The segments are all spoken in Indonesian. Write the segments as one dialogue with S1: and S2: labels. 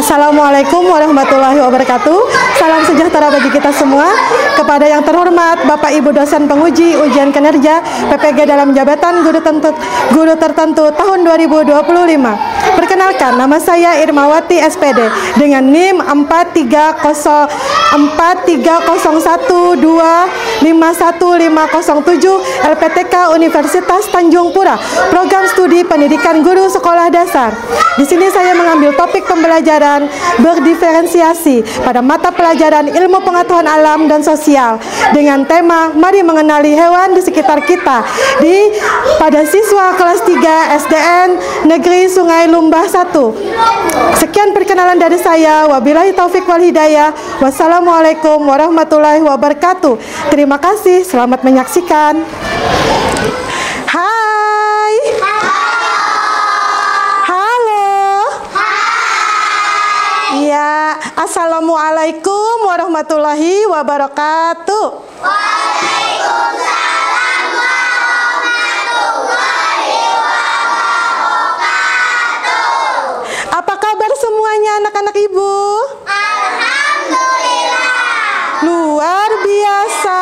S1: Assalamualaikum warahmatullahi wabarakatuh. Salam sejahtera bagi kita semua. Kepada yang terhormat Bapak Ibu dosen penguji ujian kinerja PPG dalam jabatan guru tertentu tahun 2025. Perkenalkan, nama saya Irmawati SPD dengan NIM 430125157 LPTK Universitas Tanjung Pura, program studi pendidikan guru sekolah dasar. Di sini saya mengambil topik pembelajaran berdiferensiasi pada mata pelajaran ilmu pengetahuan alam dan sosial dengan tema mari mengenali hewan di sekitar kita pada siswa kelas 3 SDN Negeri Sungai Lumbah 1. Sekian perkenalan dari saya. Wabillahi taufik wal hidayah. Wassalamualaikum warahmatullahi wabarakatuh. Terima kasih. Selamat menyaksikan. Hai. Ya, assalamualaikum warahmatullahi wabarakatuh.
S2: Waalaikumsalam warahmatullahi wabarakatuh.
S1: Apa kabar semuanya anak-anak ibu?
S2: Alhamdulillah.
S1: Luar biasa.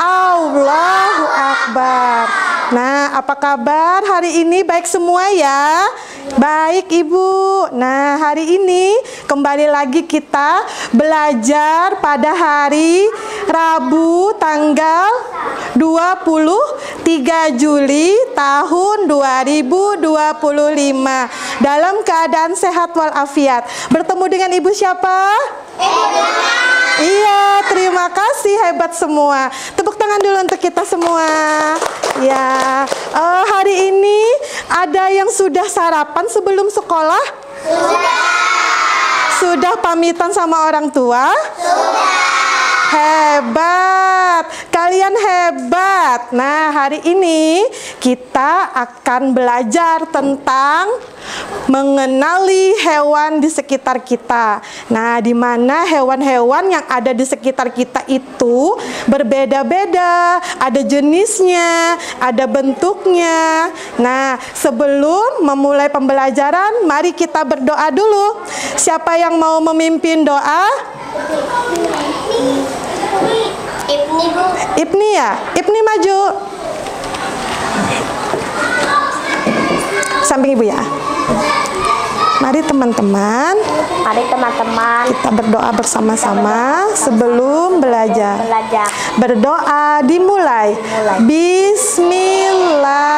S1: Allahu Akbar. Nah, apa kabar hari ini? Baik semua ya? Baik Ibu. Nah, hari ini kembali lagi kita belajar pada hari Rabu tanggal 23 Juli tahun 2025 dalam keadaan sehat walafiat. Bertemu dengan Ibu siapa? Iya, terima kasih, hebat semua. Tepuk tangan dulu untuk kita semua. Ya, hari ini ada yang sudah sarapan sebelum sekolah? Sudah pamitan sama orang tua? Hebat, kalian hebat. Nah, hari ini kita akan belajar tentang mengenali hewan di sekitar kita. Nah, di mana hewan-hewan yang ada di sekitar kita itu berbeda-beda, ada jenisnya, ada bentuknya. Nah, sebelum memulai pembelajaran, mari kita berdoa dulu. Siapa yang mau memimpin doa?
S2: Ibni, Bu.
S1: Ibni ya? Ibni maju. Samping Ibu ya. Mari teman-teman.
S2: Mari teman-teman.
S1: Kita berdoa bersama-sama sebelum belajar. Berdoa dimulai. Bismillah.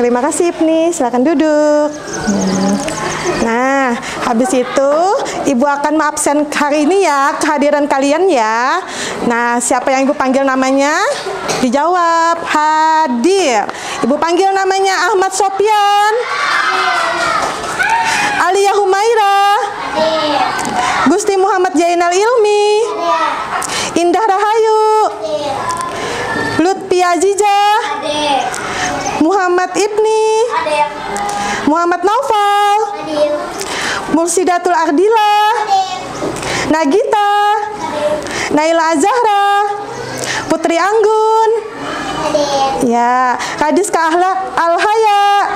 S1: Terima kasih Ibni, silakan duduk. Nah, habis itu Ibu akan mengabsen hari ini ya, kehadiran kalian ya. Nah, siapa yang Ibu panggil namanya? Dijawab, hadir. Ibu panggil namanya Ahmad Sopyan, Alia Humaira, Gusti Muhammad Jainal Ilmi, Indah Rahayu, Lutfi Aziza, Muhammad Ibni, Muhammad Naufal, Mursidatul Ardila, Nagita, Naila Azahra, Putri Anggun, ya, Kadiska Alhaya,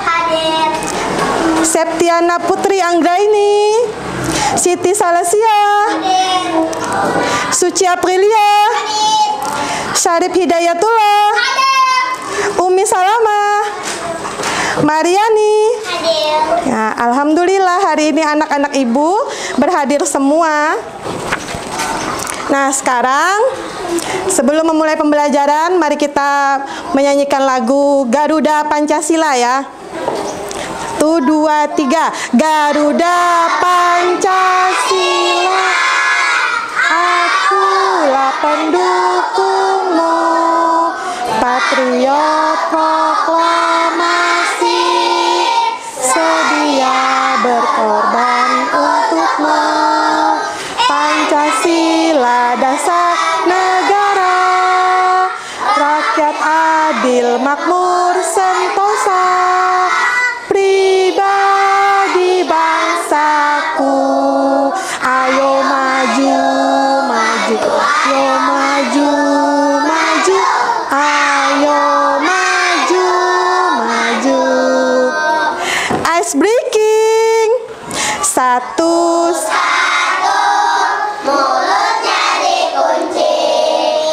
S1: Septiana Putri Anggraini, Siti Salasia, Suci Aprilia, Syarif Hidayatullah, Umi Salama, Mariani. Ya, alhamdulillah hari ini anak-anak Ibu berhadir semua. Nah, sekarang sebelum memulai pembelajaran, mari kita menyanyikan lagu Garuda Pancasila ya. 1, 2, 3. Garuda Pancasila, akulah pendukungmu, patriot proklamasi, sedia berkorban untukmu. Pancasila dasar negara, rakyat adil makmur sentosa, pribadi bangsaku. Ayo maju, maju, ayo maju, maju, ayo maju, maju. Ice breaking. Satu.
S2: Mulutnya dikunci,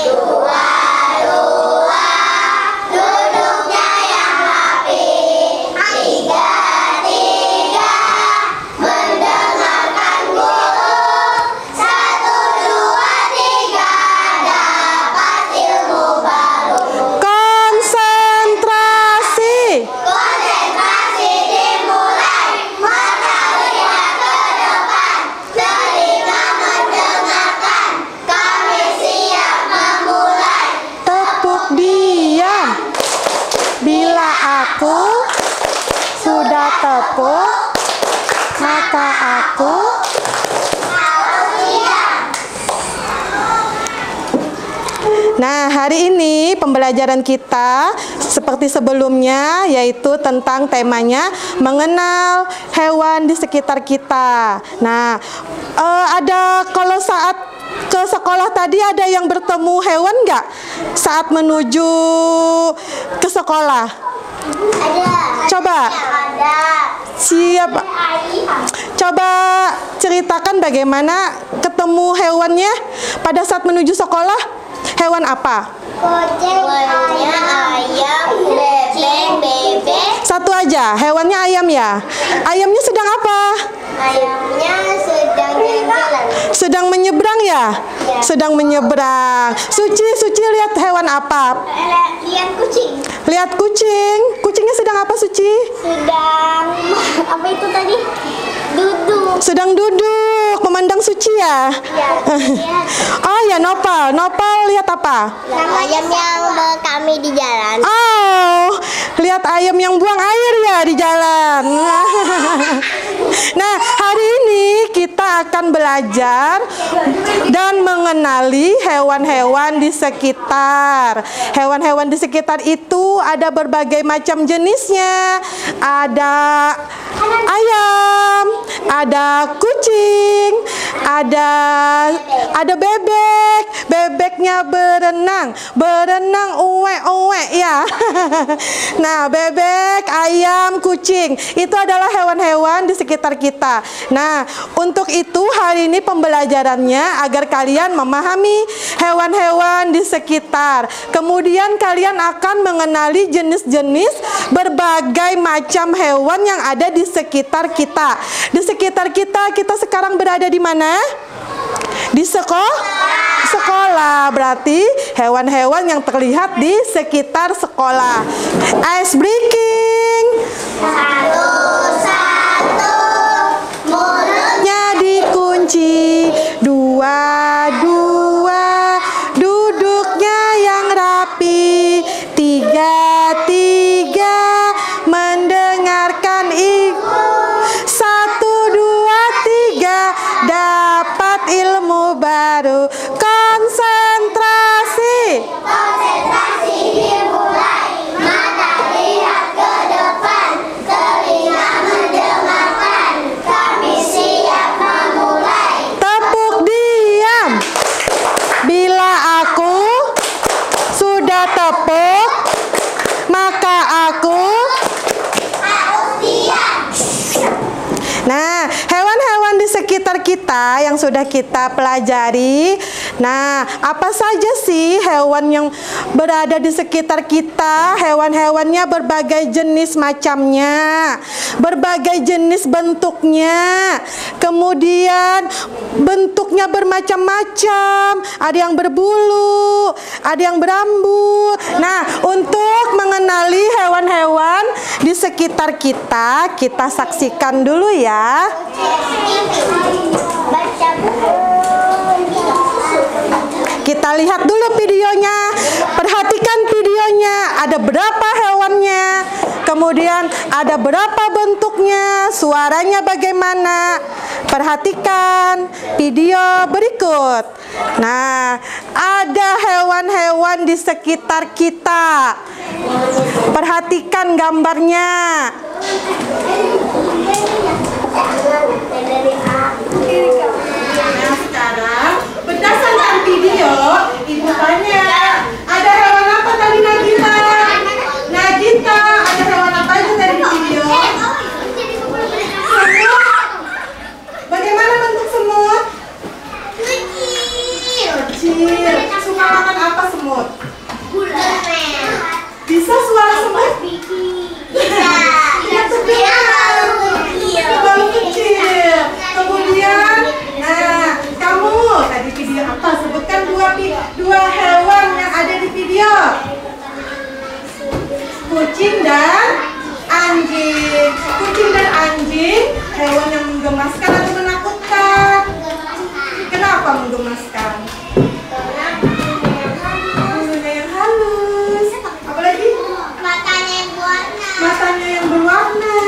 S2: dua, duduknya yang rapi, tiga, mendengarkan guru, 1, 2, 3, dapat ilmu baru.
S1: Konsentrasi.
S2: Konsentrasi dimulai, mata lihat ke depan, telinga mendengarkan, kami siap memulai.
S1: Tepuk diam. Bila aku sudah tepuk, maka aku Nah, hari ini pembelajaran kita seperti sebelumnya, yaitu tentang temanya mengenal hewan di sekitar kita. Nah, ada kalau saat ke sekolah tadi ada yang bertemu hewan nggak saat menuju ke sekolah?
S2: Ada.
S1: Coba.
S2: Ada.
S1: Siapa? Coba ceritakan bagaimana ketemu hewannya pada saat menuju sekolah. Hewan apa?
S2: Kucing, ayam, bebek.
S1: Satu aja, hewannya ayam ya. Ayamnya sedang apa?
S2: Ayamnya sedang jalan-jalan.
S1: Sedang menyeberang ya?
S2: Ya.
S1: Sedang menyeberang. Suci lihat hewan apa?
S2: Lihat kucing.
S1: Lihat kucing. Kucingnya sedang apa, Suci?
S2: Sedang apa itu tadi? Duduk.
S1: Sedang duduk, memandang Suci ya?
S2: Ya, lihat.
S1: Oh ya, Nopal. Nopal lihat apa?
S2: Ayam yang kami di jalan.
S1: Oh, lihat ayam yang buang air ya di jalan. Nah, hari ini kita akan belajar dan mengenali hewan-hewan di sekitar. Hewan-hewan di sekitar itu ada berbagai macam jenisnya. Ada ayam, ada kucing, ada bebek. Bebeknya berenang uwe ya. Nah, bebek, ayam, kucing itu adalah hewan-hewan di sekitar kita. Nah, untuk itu hari ini pembelajarannya agar kalian memahami hewan-hewan di sekitar. Kemudian kalian akan mengenali jenis-jenis berbagai macam hewan yang ada di sekitar kita. Di sekitar kita sekarang berada di mana? Di sekolah. Berarti hewan-hewan yang terlihat di sekitar sekolah. Ice breaking.
S2: Satu, mulutnya
S1: Dikunci. Dua, duduknya yang rapi. Tiga, mendengarkan ibu. 1, 2, 3, dapat ilmu baru. Konsentrasi.
S2: konsentrasi dimulai, mata lihat ke depan, telinga mendengarkan, kami siap memulai.
S1: Tepuk diam. Bila aku sudah tepuk, maka aku.
S2: Harus diam.
S1: Nah, hewan-hewan di sekitar kita yang sudah kita pelajari. Nah, apa saja sih hewan yang berada di sekitar kita? Hewan-hewannya berbagai jenis macamnya, berbagai jenis bentuknya. Kemudian bentuknya bermacam-macam. Ada yang berbulu, ada yang berambut. Nah, untuk mengenali hewan-hewan di sekitar kita, kita saksikan dulu ya.
S2: Baca buku.
S1: Kita lihat dulu videonya, perhatikan videonya, ada berapa hewannya, kemudian ada berapa bentuknya, suaranya bagaimana. Perhatikan video berikut. Nah, ada hewan-hewan di sekitar kita. Perhatikan gambarnya. Nah, sekarang berdasarkan video, Ibu tanya, ada hewan apa tadi Nagita? Nagita, ada hewan apa aja tadi di video? Semut. Bagaimana bentuk semut? Kecil. Suka makan apa semut? Bisa suara semut? Bisa. Terlalu kecil. Kemudian, nah, kamu tadi video apa? Sebutkan dua hewan yang ada di video. Kucing dan anjing. Kucing dan anjing hewan yang menggemaskan atau menakutkan? Kenapa menggemaskan? Bulunya yang halus. Apalagi? Matanya yang berwarna,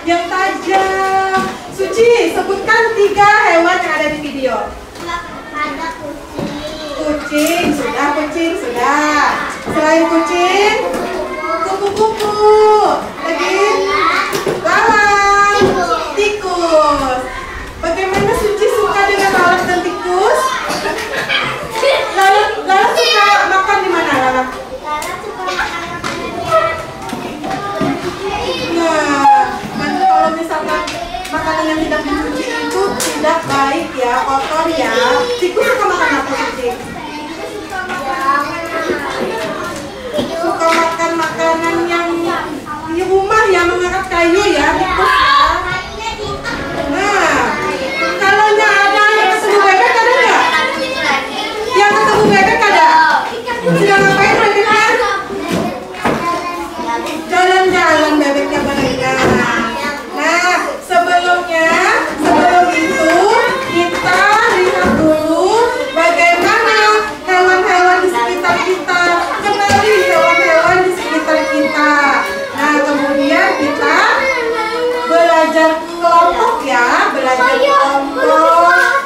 S1: yang tajam. Suci, sebutkan 3 hewan yang ada di video. Kucing, sudah. Selain kucing, kupu-kupu. Lagi? Lalat. Tikus. Bagaimana Suci suka dengan lalat dan tikus? Lalat suka makan di mana lalat? Nah, nanti kalau misalkan makanan yang tidak dicuci itu tidak baik ya, kotor ya. Tikus suka makan apa kucing? Suka makan makanan yang di rumah ya, mengangkat kayu ya, tikus ya. Nah, kalau ada yang ketemu bebek ada nggak? Yang ketemu bebek ada? Sedang ngapain bebeknya? Jalan-jalan bebeknya berenang. Nah, sebelum itu kita lihat dulu bagaimana hewan-hewan di sekitar kita. Kenali hewan-hewan di sekitar kita. Nah, kemudian kita belajar kelompok ya,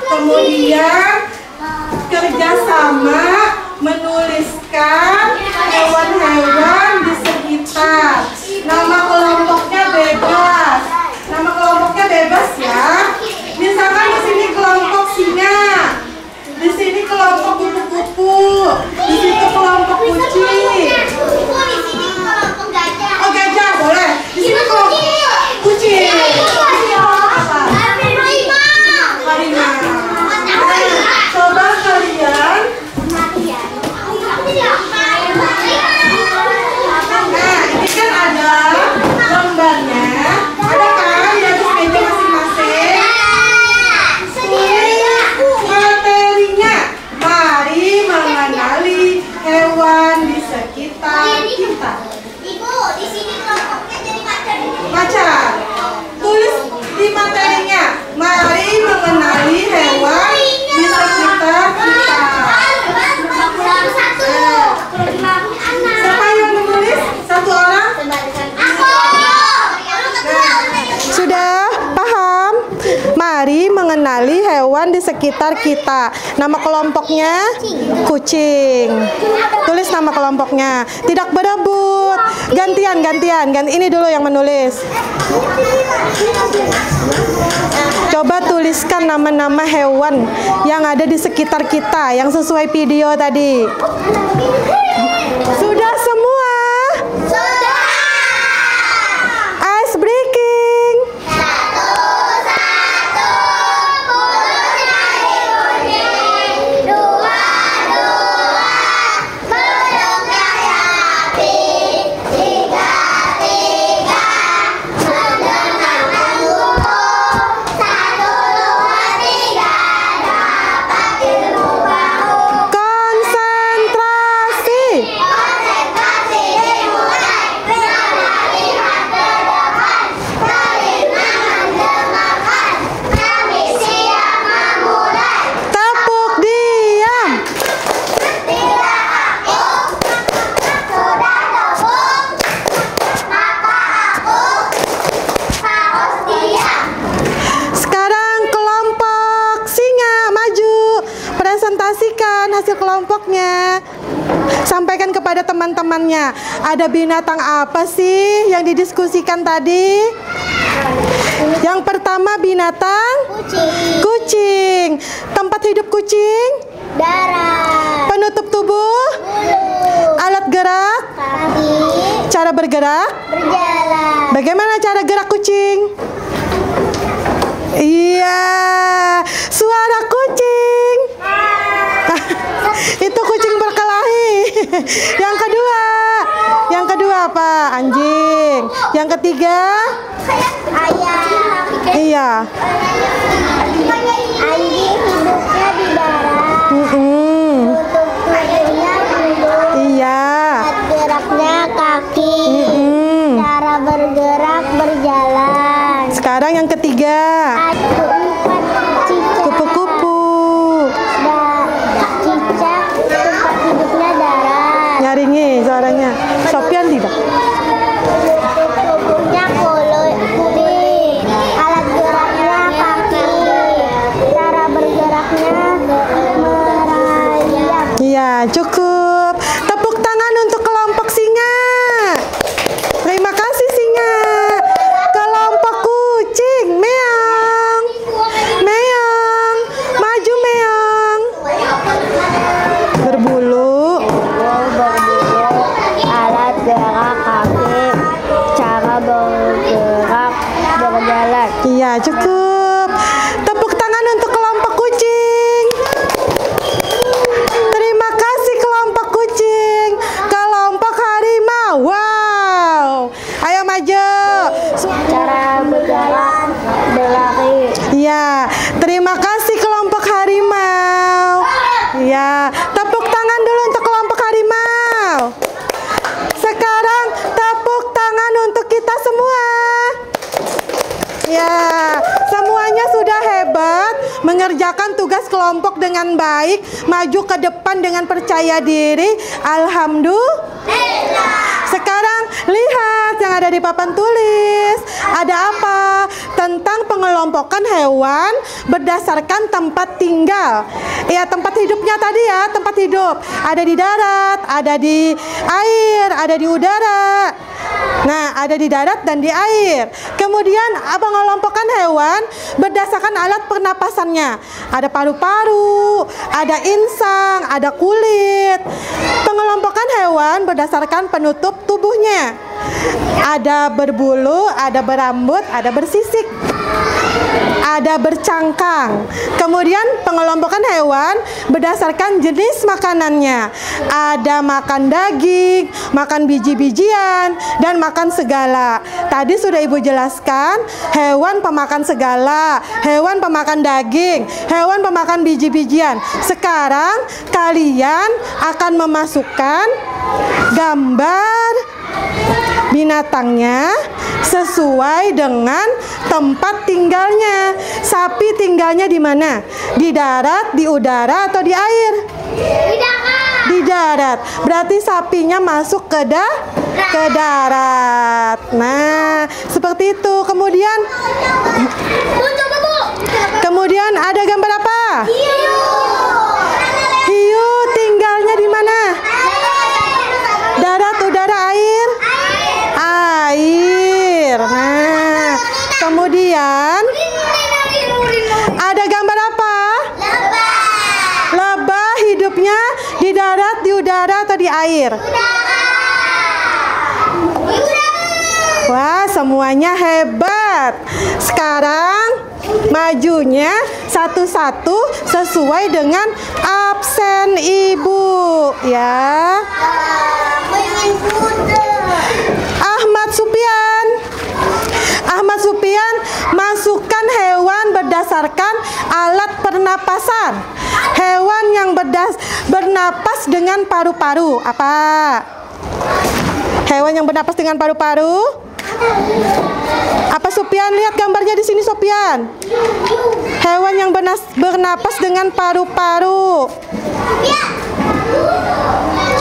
S1: kemudian kerjasama menuliskan hewan-hewan di sekitar. Nama kelompoknya bebas ya. Misalkan di sini kelompok singa, di sini kelompok kupu-kupu, di situ kelompok kucing. Oh, gajah boleh. Di sini kelompok kucing. Harimau. Coba kalian. Nah, ini kan ada gambarnya. Ada kan di atas meja masing-masing. Tulis materinya. Mari mengenali hewan di sekitar kita.
S2: Ibu, di sini kelompoknya jadi macan.
S1: Macan. Tulis di materinya. Mari mengenali hewan di sekitar kita. Siapa yang menulis? Satu orang? Sudah paham? Mari mengenali hewan di sekitar kita. Nama kelompoknya kucing. Tulis nama kelompoknya. Tidak berebut. Gantian. Ini dulu yang menulis. Coba tuliskan nama-nama hewan yang ada di sekitar kita yang sesuai video tadi. Sudah semua?
S2: Sudah.
S1: Ice breaking.
S2: Satu, mulut dari kuning. Dua, mulut dari api. Tiga, mendengarkan buku. 1, 2, 3, dapat ilmu baru.
S1: Konsentrasi.
S2: Konsentrasi.
S1: hasil kelompoknya. Sampaikan kepada teman-temannya. Ada binatang apa sih yang didiskusikan tadi? Yang pertama binatang kucing. Tempat hidup kucing?
S2: Darat.
S1: Penutup tubuh?
S2: Bulu.
S1: Alat gerak?
S2: Kaki.
S1: Cara bergerak?
S2: Berjalan.
S1: Bagaimana cara gerak kucing? Iya, suara kucing. Itu kucing berkelahi. Yang kedua apa? Anjing. Yang ketiga?
S2: Ayam.
S1: Iya.
S2: Anjing hidupnya di darat. Tutup tubuhnya bulu.
S1: Iya.
S2: Alat geraknya kaki. Cara bergerak berjalan.
S1: Sekarang yang ketiga.
S2: Keempat cicak.
S1: Kupu-kupu.
S2: Cicak tempat hidupnya darat.
S1: Nyaringi suaranya. Sopian tidak?
S2: Tubuhnya kulit. Alat geraknya kaki. Cara bergeraknya merayap.
S1: Iya, cukup. Tepuk tangan untuk kelompok singa. Terima kasih singa. Kelompok kucing, meong. Meong. Maju meong. Berbulu.
S2: Alat gerak kaki. Cara bergerak berjalan.
S1: Iya, cukup. Tepuk tangan untuk kelompok kucing. Terima kasih kelompok kucing. Kelompok harimau. Wow. Ayo maju.
S2: Cara berjalan berlari.
S1: Iya, terima kasih kelompok harimau. Iya, tepuk tangan dulu untuk kelompok harimau. Sekarang tepuk tangan untuk kita semua. Ya, semuanya sudah hebat, mengerjakan tugas kelompok dengan baik, maju ke depan dengan percaya diri. Alhamdulillah. Sekarang lihat yang ada di papan tulis. Ada apa? Tentang pengelompokan hewan berdasarkan tempat tinggal. Ya, tempat hidupnya tadi ya, tempat hidup. Ada di darat, ada di air, ada di udara. Nah, ada di darat dan di air. Kemudian pengelompokan hewan berdasarkan alat pernapasannya. Ada paru-paru, ada insang, ada kulit. Pengelompokan hewan berdasarkan penutup tubuhnya. Ada berbulu, ada berambut, ada bersisik, ada bercangkang. Kemudian pengelompokan hewan berdasarkan jenis makanannya. Ada makan daging, makan biji-bijian, dan makan segala. Tadi sudah Ibu jelaskan, hewan pemakan segala, hewan pemakan daging, hewan pemakan biji-bijian. Sekarang kalian akan memasukkan gambar binatangnya sesuai dengan tempat tinggalnya. Sapi tinggalnya di mana? Di darat, di udara, atau di air? Di darat. Berarti sapinya masuk ke darat. Nah, seperti itu. Kemudian ada gambar apa? Hiu tinggalnya di mana? Darat, udara, air? Air. Nah, kemudian ada gambar apa? Lebah hidupnya di darat, di udara, atau di air? Wah, semuanya hebat. Sekarang majunya satu-satu sesuai dengan absen Ibu, ya. Ahmad Supian, masukkan hewan berdasarkan alat pernapasan. Hewan yang bernapas dengan paru-paru. Apa? Hewan yang bernapas dengan paru-paru? Apa Supian? Lihat gambarnya di sini, Supian. Hewan yang bernapas dengan paru-paru.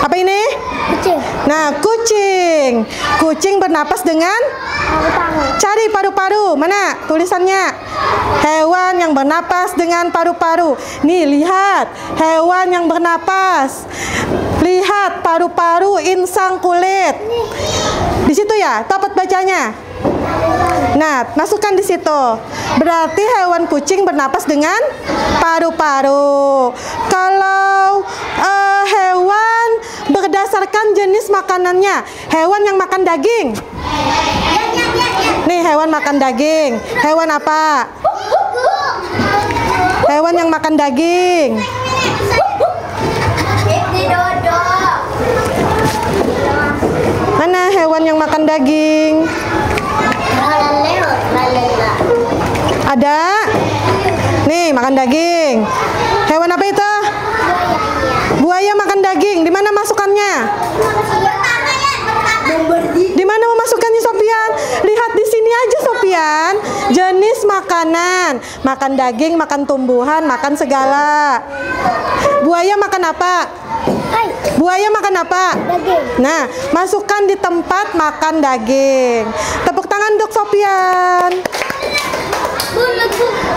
S1: Apa ini?
S2: Kucing.
S1: Nah, kucing. Kucing bernapas dengan? Cari paru-paru. Mana tulisannya? Hewan yang bernapas dengan paru-paru. Nih, lihat. Hewan yang bernapas. Lihat paru-paru, insang, kulit. Di situ ya, dapat bacanya. Nah, masukkan di situ. Berarti hewan kucing bernapas dengan paru-paru. Kalau hewan berdasarkan jenis makanannya, hewan yang makan daging. Nih, hewan makan daging. Hewan apa? Hewan yang makan daging. Mana hewan yang makan daging? Ada? Nih, makan daging. Hewan apa itu? Buaya makan daging. Di mana masukannya? Di mana memasukkannya, Sofian? Lihat di sini aja, Sofian. Jenis makanan. Makan daging, makan tumbuhan, makan segala. Buaya makan apa? Buaya makan apa?
S2: Daging.
S1: Nah, masukkan di tempat makan daging. Tepuk tangan untuk Sofian.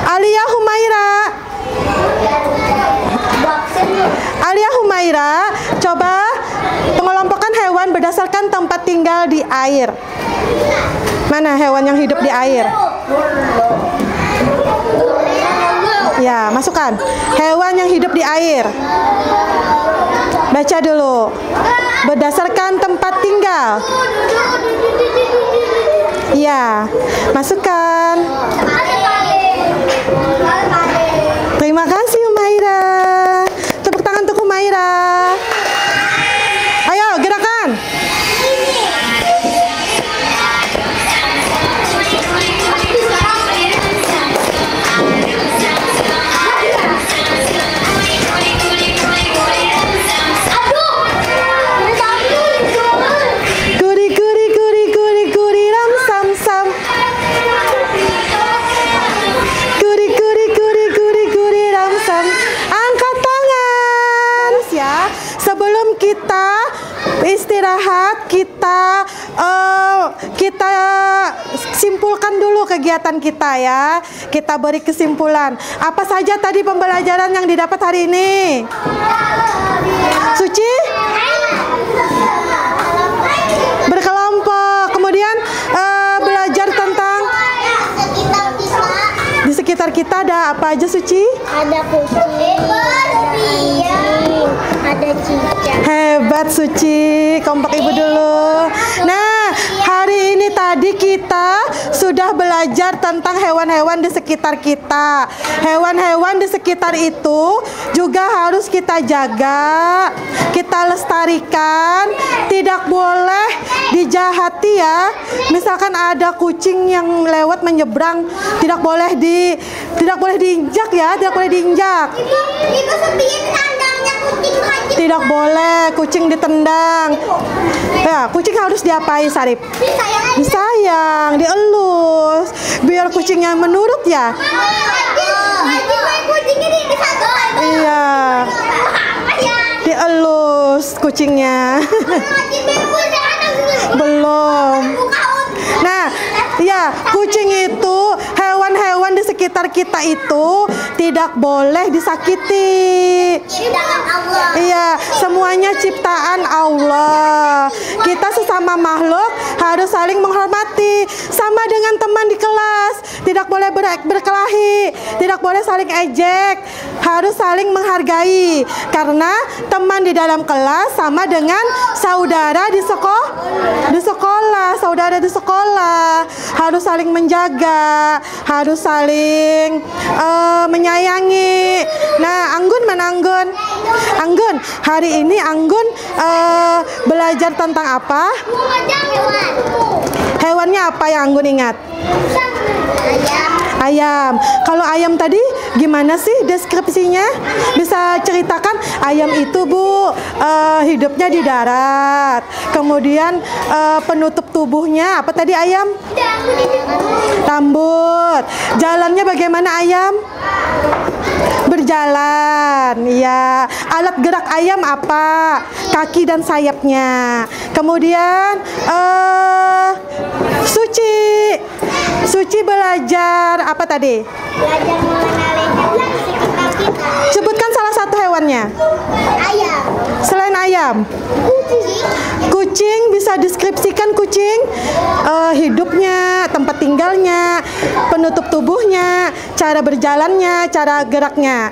S1: Alia Humaira. Alia Humaira, coba pengelompokan hewan berdasarkan tempat tinggal di air. Mana hewan yang hidup di air? Ya, masukkan. Hewan yang hidup di air. Baca dulu. Berdasarkan tempat tinggal. Ya, masukkan. Terima kasih, Humaira. Tepuk tangan untuk Humaira. Ayo, gerakan. Guri guri guri guri guri ram sam sam. Guri guri guri guri guri ram sam. Angkat tangan ya. Sebelum kita istirahat, kita simpulkan dulu kegiatan kita ya. Kita beri kesimpulan. Apa saja tadi pembelajaran yang didapat hari ini? Suci? Berkelompok. Kemudian belajar tentang di sekitar kita ada apa aja, Suci?
S2: Ada kucing, ada cicak.
S1: Hebat, Suci. Kompak ibu dulu. Nah, hari ini tadi kita sudah belajar tentang hewan-hewan di sekitar kita. Hewan-hewan di sekitar itu juga harus kita jaga, kita lestarikan. Tidak boleh dijahati ya. Misalkan ada kucing yang lewat menyeberang, tidak boleh diinjak ya, tidak boleh diinjak.
S2: Ibu Sofian kandangnya kucing lagi.
S1: Tidak boleh kucing ditendang. Ya, kucing harus diapain, Sarip? Disayang, dielus, biar kucingnya menurut ya. Iya, dielus kucingnya. Belum. Nah, ya, kucing itu, hewan-hewan di sekitar kita itu tidak boleh disakiti. Iya, semuanya ciptaan Allah. Kita sesama makhluk harus saling menghormati. Sama dengan teman di kelas, tidak boleh berkelahi, tidak boleh saling ejek, harus saling menghargai. Karena teman di dalam kelas sama dengan saudara di sekolah, saudara di sekolah. Harus saling menjaga, harus saling menyayangi. Nah, Anggun mana Anggun? Anggun, hari ini Anggun belajar tentang apa? Hewannya apa yang Anggun ingat? Ayam. Kalau ayam tadi gimana sih deskripsinya? Bisa ceritakan? Ayam itu, Bu, hidupnya di darat. Kemudian penutup tubuhnya apa tadi ayam? Rambut. Jalannya bagaimana ayam? Berjalan. Ya. Alat gerak ayam apa? Kaki dan sayapnya. Kemudian Suci belajar apa tadi?
S2: Belajar mengenali hewan sekitar kita.
S1: Sebutkan salah satu hewannya.
S2: Ayam.
S1: Selain ayam.
S2: Kucing.
S1: Kucing, bisa deskripsikan kucing? Hidupnya, tempat tinggalnya, penutup tubuhnya, cara berjalannya, cara geraknya.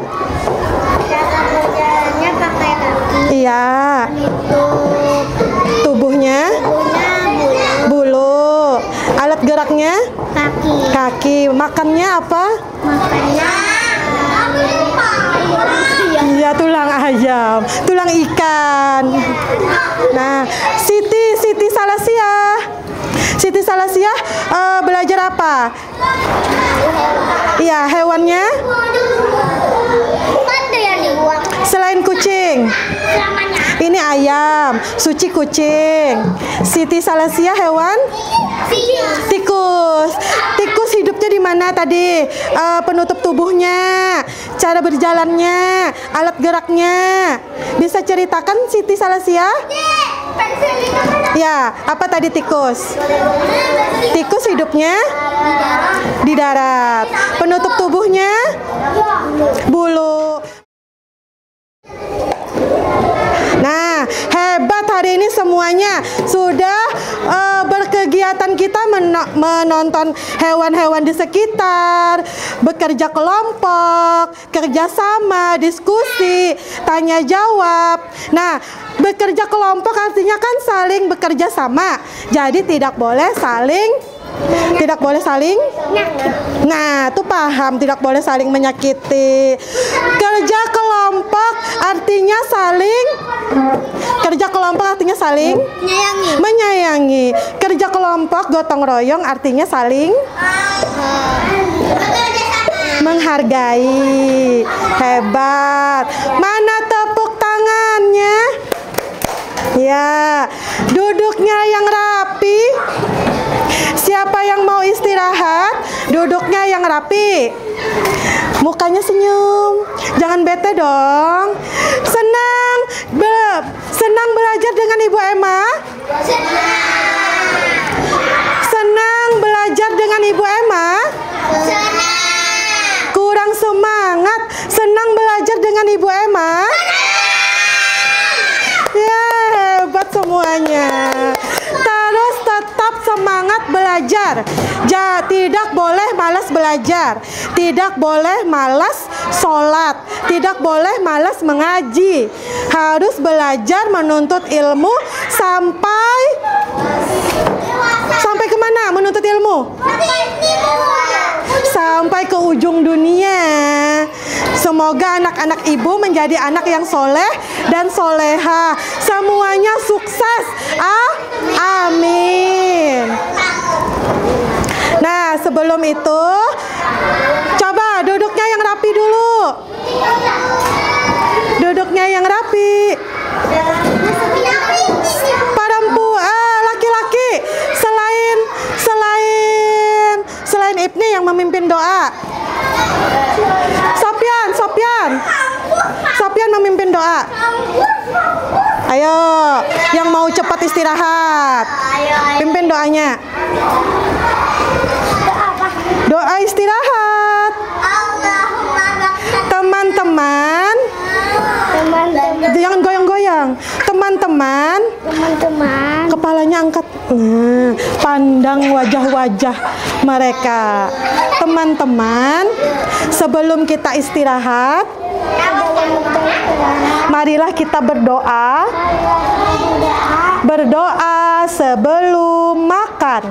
S2: Cara berjalannya pakai kaki.
S1: Iya.
S2: Penutup
S1: Tubuhnya
S2: tubuhnya bulu.
S1: bulu. Alat geraknya
S2: Kaki.
S1: kaki. Makannya apa?
S2: Makannya
S1: Iya, tulang ayam, tulang ikan. Nah, Siti Salasia belajar apa? Iya, hewannya
S2: Ada yang dibuang
S1: selain kucing.
S2: selamanya.
S1: Ini ayam, Suci kucing. Siti Salasia hewan tikus. Tikus hidupnya di mana tadi? Penutup tubuhnya, cara berjalannya, alat geraknya. Bisa ceritakan Siti Salasia?
S2: Pensil itu kan
S1: Ya, apa tadi tikus? Tikus hidupnya di darat. Penutup tubuhnya bulu. Nah, hebat hari ini semuanya sudah berkegiatan kita menonton hewan-hewan di sekitar, bekerja kelompok, kerjasama, diskusi, tanya jawab. Nah, bekerja kelompok artinya kan saling bekerja sama. Jadi tidak boleh saling Nah, tuh paham, tidak boleh saling menyakiti. Kerja kelompok artinya menyayangi. Kerja kelompok gotong royong artinya saling menghargai. Hebat. Mana tepuk tangannya? Ya, duduknya yang rapi. Siapa yang mau istirahat? Duduknya yang rapi. Mukanya senyum. Jangan bete dong. Senang belajar dengan Ibu Emma? Senang belajar dengan Ibu Emma? Kurang semangat. Senang belajar dengan Ibu Emma? Ya, hebat semuanya. Terus tetap semangat belajar. Tidak boleh malas belajar. Tidak boleh malas sholat. Tidak boleh malas mengaji. Harus belajar menuntut ilmu sampai kemana menuntut ilmu? Sampai ke ujung dunia. Semoga anak-anak ibu menjadi anak yang soleh dan soleha. Semuanya sukses. Amin. Nah, sebelum itu, coba duduknya yang rapi dulu. Duduknya yang rapi. Laki-laki. Selain Ibni yang memimpin doa. Sofyan memimpin doa. Ayo, yang mau cepat istirahat. Pimpin doanya. Doa istirahat. Teman-teman, jangan goyang-goyang. Teman-teman, kepalanya angkat. Nah, pandang wajah-wajah mereka. Teman-teman, sebelum kita istirahat, marilah kita berdoa. Berdoa sebelum makan.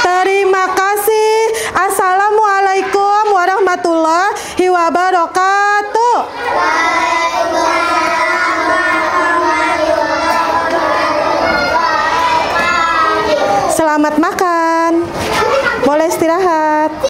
S1: Terima kasih. Assalamualaikum warahmatullahi wabarakatuh. Selamat makan.